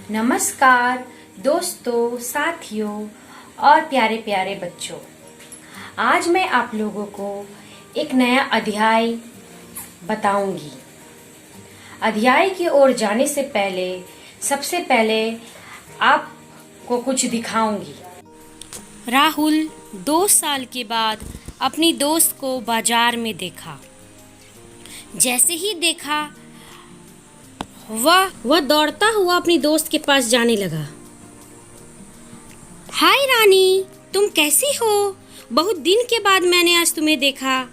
नमस्कार दोस्तों, साथियों और प्यारे प्यारे बच्चों। आज मैं आप लोगों को एक नया अध्याय बताऊंगी। अध्याय की ओर जाने से पहले सबसे पहले आपको कुछ दिखाऊंगी। राहुल 2 साल के बाद अपनी दोस्त को बाजार में देखा। जैसे ही देखा वह दौड़ता हुआ अपनी दोस्त के पास जाने लगा। हाय रानी, तुम कैसी हो? बहुत दिन के बाद मैंने आज तुम्हें देखा।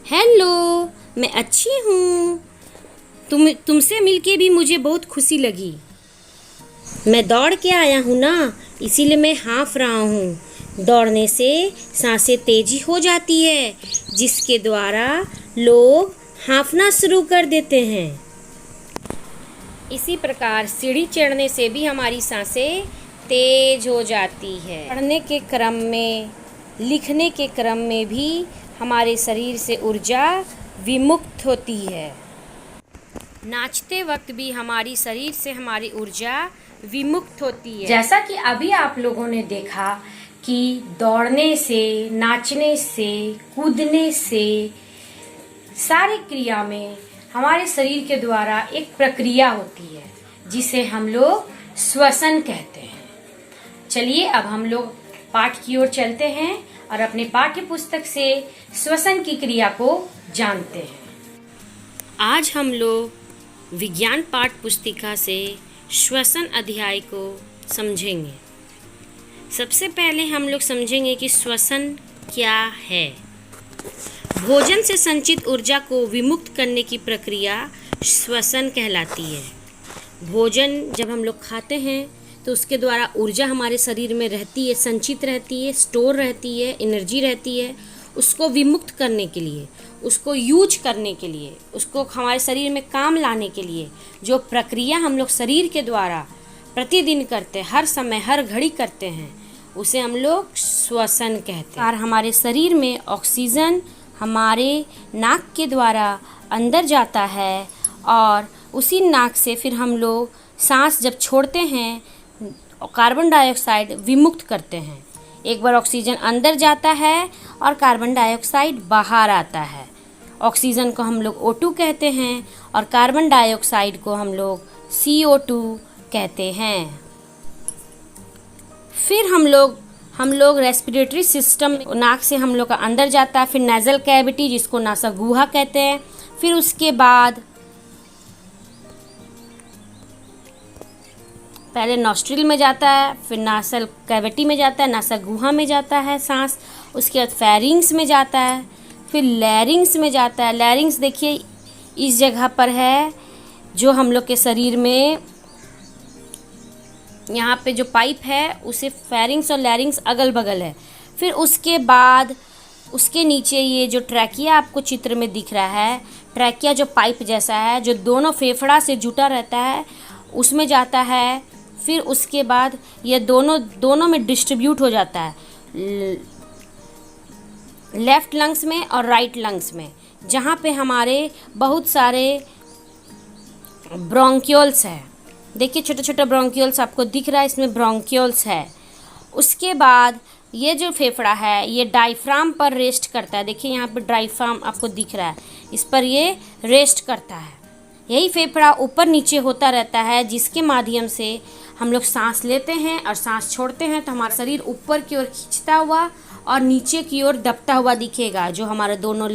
हेलो, मैं अच्छी हूँ। तुमसे मिलके भी मुझे बहुत खुशी लगी। मैं दौड़ के आया हूँ ना, इसीलिए मैं हाँफ रहा हूँ। दौड़ने से सांसें तेजी हो जाती है, जिसके द्वारा लोग हाँफना शुरू कर देते हैं। इसी प्रकार सीढ़ी चढ़ने से भी हमारी सांसें तेज हो जाती है। पढ़ने के क्रम में, लिखने के क्रम में भी हमारे शरीर से ऊर्जा विमुक्त होती है। नाचते वक्त भी हमारी शरीर से हमारी ऊर्जा विमुक्त होती है। जैसा कि अभी आप लोगों ने देखा कि दौड़ने से, नाचने से, कूदने से सारी क्रिया में हमारे शरीर के द्वारा एक प्रक्रिया होती है, जिसे हम लोग श्वसन कहते हैं। चलिए अब हम लोग पाठ की ओर चलते हैं और अपने पाठ्य पुस्तक से श्वसन की क्रिया को जानते हैं। आज हम लोग विज्ञान पाठ पुस्तिका से श्वसन अध्याय को समझेंगे। सबसे पहले हम लोग समझेंगे कि श्वसन क्या है। भोजन से संचित ऊर्जा को विमुक्त करने की प्रक्रिया श्वसन कहलाती है। भोजन जब हम लोग खाते हैं तो उसके द्वारा ऊर्जा हमारे शरीर में रहती है, संचित रहती है, स्टोर रहती है, एनर्जी रहती है। उसको विमुक्त करने के लिए, उसको यूज करने के लिए, उसको हमारे शरीर में काम लाने के लिए जो प्रक्रिया हम लोग शरीर के द्वारा प्रतिदिन करते हैं, हर समय हर घड़ी करते हैं, उसे हम लोग श्वसन कहते हैं। और हमारे शरीर में ऑक्सीजन हमारे नाक के द्वारा अंदर जाता है और उसी नाक से फिर हम लोग सांस जब छोड़ते हैं कार्बन डाइऑक्साइड विमुक्त करते हैं। एक बार ऑक्सीजन अंदर जाता है और कार्बन डाइऑक्साइड बाहर आता है। ऑक्सीजन को हम लोग O2 कहते हैं और कार्बन डाइऑक्साइड को हम लोग CO2 कहते हैं। फिर हम लोग रेस्पिरेटरी सिस्टम, नाक से हम लोग का अंदर जाता है, फिर नेज़ल कैविटी जिसको नासा गुहा कहते हैं, फिर उसके बाद पहले नॉस्ट्रिल में जाता है, फिर नासल कैविटी में जाता है, नासा गुहा में जाता है सांस, उसके बाद फेरिंग्स में जाता है, फिर लैरिंग्स में जाता है। लैरिंग्स देखिए इस जगह पर है जो हम लोग के शरीर में यहाँ पे जो पाइप है उसे फेरिंग्स और लैरिंग्स अगल बगल है। फिर उसके बाद उसके नीचे ये जो ट्रैकिया आपको चित्र में दिख रहा है, ट्रैकिया जो पाइप जैसा है जो दोनों फेफड़ा से जुटा रहता है उसमें जाता है। फिर उसके बाद ये दोनों में डिस्ट्रीब्यूट हो जाता है, लेफ़्ट लंग्स में और राइट लंग्स में, जहाँ पे हमारे बहुत सारे ब्रोंक्यूल्स है। देखिए छोटे छोटे ब्रोंक्यूल्स आपको दिख रहा है, इसमें ब्रोंक्यूल्स है। उसके बाद ये जो फेफड़ा है ये डायफ्राम पर रेस्ट करता है। देखिए यहाँ पर डायफ्राम आपको दिख रहा है, इस पर ये रेस्ट करता है। यही फेफड़ा ऊपर नीचे होता रहता है, जिसके माध्यम से हम लोग सांस लेते हैं और सांस छोड़ते हैं तो हमारा शरीर ऊपर की ओर खींचता हुआ और नीचे की ओर दबता हुआ दिखेगा। जो हमारे दोनों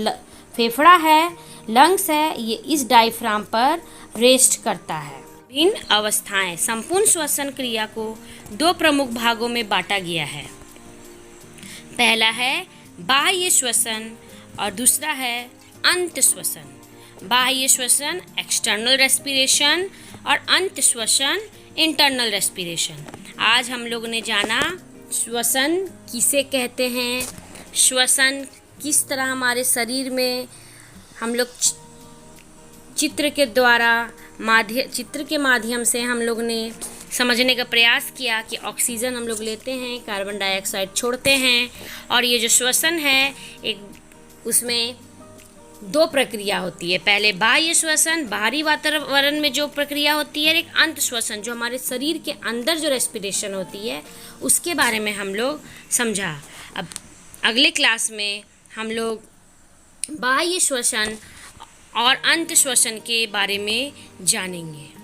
फेफड़ा है, लंग्स है, ये इस डायफ्राम पर रेस्ट करता है। भिन्न अवस्थाएं। संपूर्ण श्वसन क्रिया को 2 प्रमुख भागों में बांटा गया है। पहला है बाह्य श्वसन और दूसरा है अंत श्वसन। बाह्य श्वसन एक्सटर्नल रेस्पिरेशन और अंत श्वसन इंटरनल रेस्पिरेशन। आज हम लोग ने जाना श्वसन किसे कहते हैं, श्वसन किस तरह हमारे शरीर में हम लोग चित्र के माध्यम से हम लोग ने समझने का प्रयास किया कि ऑक्सीजन हम लोग लेते हैं, कार्बन डाइऑक्साइड छोड़ते हैं। और ये जो श्वसन है एक उसमें दो प्रक्रिया होती है, पहले बाह्य श्वसन बाहरी वातावरण में जो प्रक्रिया होती है, एक अंत श्वसन जो हमारे शरीर के अंदर जो रेस्पिरेशन होती है उसके बारे में हम लोग समझा। अब अगले क्लास में हम लोग बाह्य श्वसन और अंत श्वसन के बारे में जानेंगे।